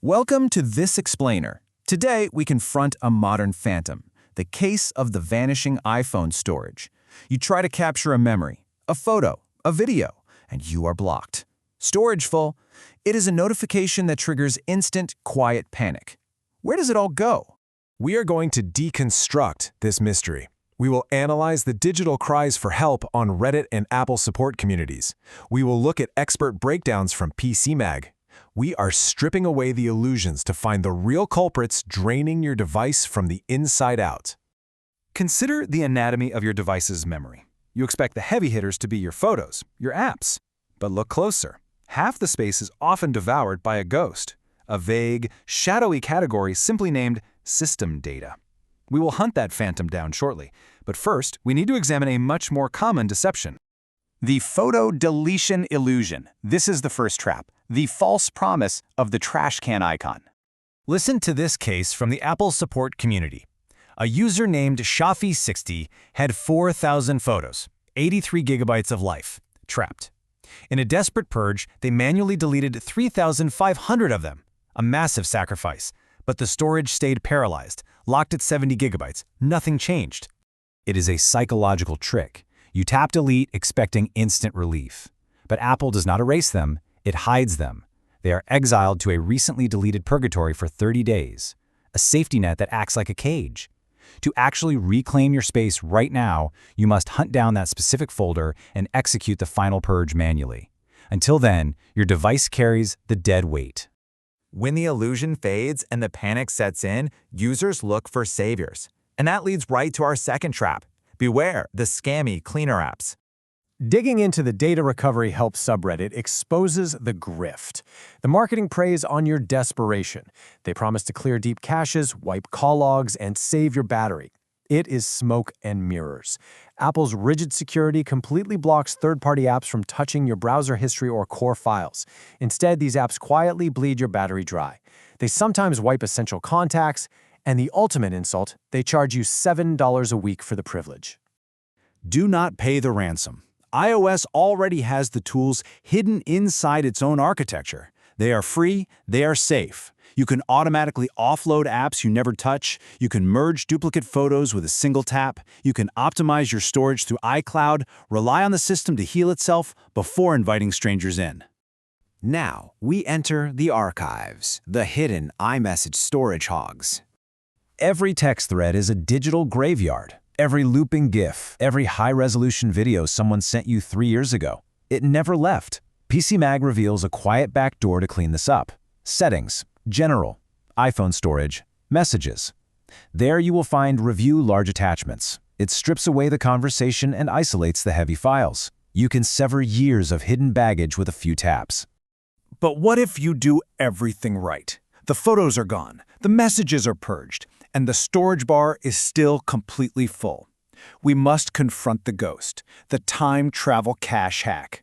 Welcome to This Explainer. Today, we confront a modern phantom, the case of the vanishing iPhone storage. You try to capture a memory, a photo, a video, and you are blocked. Storage full. It is a notification that triggers instant, quiet panic. Where does it all go? We are going to deconstruct this mystery. We will analyze the digital cries for help on Reddit and Apple support communities. We will look at expert breakdowns from PC Mag. We are stripping away the illusions to find the real culprits draining your device from the inside out. Consider the anatomy of your device's memory. You expect the heavy hitters to be your photos, your apps. But look closer. Half the space is often devoured by a ghost, a vague, shadowy category simply named system data. We will hunt that phantom down shortly, but first, we need to examine a much more common deception. The photo deletion illusion. This is the first trap, the false promise of the trash can icon. Listen to this case from the Apple support community. A user named Shafi60 had 4,000 photos, 83 gigabytes of life, trapped. In a desperate purge, they manually deleted 3,500 of them, a massive sacrifice. But the storage stayed paralyzed, locked at 70 gigabytes. Nothing changed. It is a psychological trick. You tap delete expecting instant relief. But Apple does not erase them, it hides them. They are exiled to a recently deleted purgatory for 30 days, a safety net that acts like a cage. To actually reclaim your space right now, you must hunt down that specific folder and execute the final purge manually. Until then, your device carries the dead weight. When the illusion fades and the panic sets in, users look for saviors. And that leads right to our second trap. Beware the scammy cleaner apps. Digging into the data recovery help subreddit exposes the grift. The marketing preys on your desperation. They promise to clear deep caches, wipe call logs, and save your battery. It is smoke and mirrors. Apple's rigid security completely blocks third-party apps from touching your browser history or core files. Instead, these apps quietly bleed your battery dry. They sometimes wipe essential contacts, and the ultimate insult, they charge you $7 a week for the privilege. Do not pay the ransom. iOS already has the tools hidden inside its own architecture. They are free, they are safe. You can automatically offload apps you never touch. You can merge duplicate photos with a single tap. You can optimize your storage through iCloud, rely on the system to heal itself before inviting strangers in. Now, we enter the archives, the hidden iMessage storage hogs. Every text thread is a digital graveyard. Every looping GIF, every high-resolution video someone sent you 3 years ago. It never left. PC Mag reveals a quiet backdoor to clean this up. Settings, General, iPhone storage, Messages. There you will find Review large attachments. It strips away the conversation and isolates the heavy files. You can sever years of hidden baggage with a few taps. But what if you do everything right? The photos are gone, the messages are purged, and the storage bar is still completely full. We must confront the ghost, the time travel cache hack.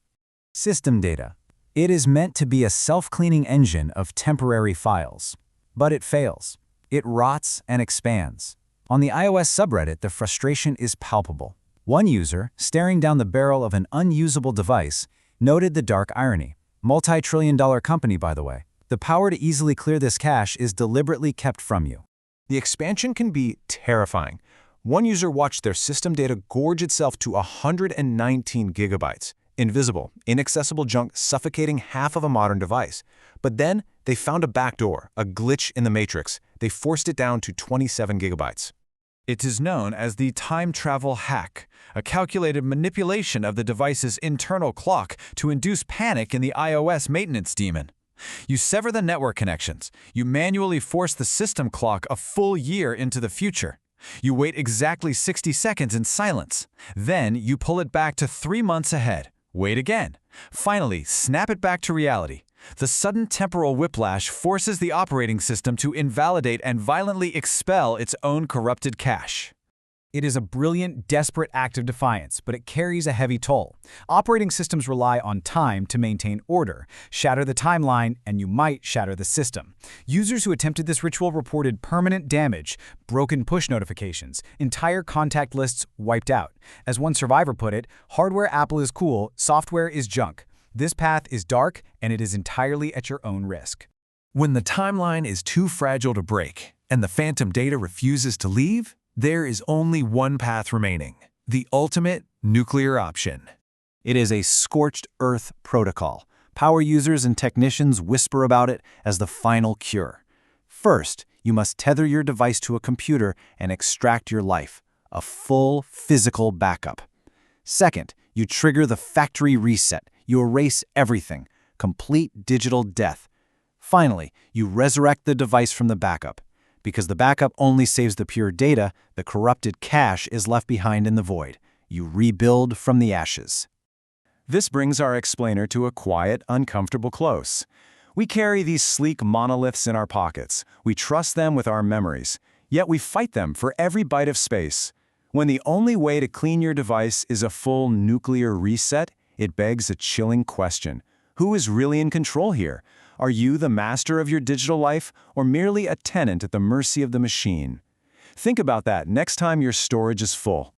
System data. It is meant to be a self-cleaning engine of temporary files. But it fails. It rots and expands. On the iOS subreddit, the frustration is palpable. One user, staring down the barrel of an unusable device, noted the dark irony. Multi-trillion-dollar company, by the way. The power to easily clear this cache is deliberately kept from you. The expansion can be terrifying. One user watched their system data gorge itself to 119 gigabytes. Invisible, inaccessible junk suffocating half of a modern device. But then they found a backdoor, a glitch in the matrix. They forced it down to 27 gigabytes. It is known as the time travel hack, a calculated manipulation of the device's internal clock to induce panic in the iOS maintenance daemon. You sever the network connections. You manually force the system clock a full year into the future. You wait exactly 60 seconds in silence. Then you pull it back to 3 months ahead. Wait again. Finally, snap it back to reality. The sudden temporal whiplash forces the operating system to invalidate and violently expel its own corrupted cache. It is a brilliant, desperate act of defiance, but it carries a heavy toll. Operating systems rely on time to maintain order. Shatter the timeline, and you might shatter the system. Users who attempted this ritual reported permanent damage, broken push notifications, entire contact lists wiped out. As one survivor put it, hardware Apple is cool, software is junk. This path is dark, and it is entirely at your own risk. When the timeline is too fragile to break and the phantom data refuses to leave, there is only one path remaining: the ultimate nuclear option. It is a scorched earth protocol. Power users and technicians whisper about it as the final cure. First, you must tether your device to a computer and extract your life, a full physical backup. Second, you trigger the factory reset. You erase everything, complete digital death. Finally, you resurrect the device from the backup. Because the backup only saves the pure data, the corrupted cache is left behind in the void. You rebuild from the ashes. This brings our explainer to a quiet, uncomfortable close. We carry these sleek monoliths in our pockets. We trust them with our memories. Yet we fight them for every byte of space. When the only way to clean your device is a full nuclear reset, it begs a chilling question. Who is really in control here? Are you the master of your digital life, or merely a tenant at the mercy of the machine? Think about that next time your storage is full.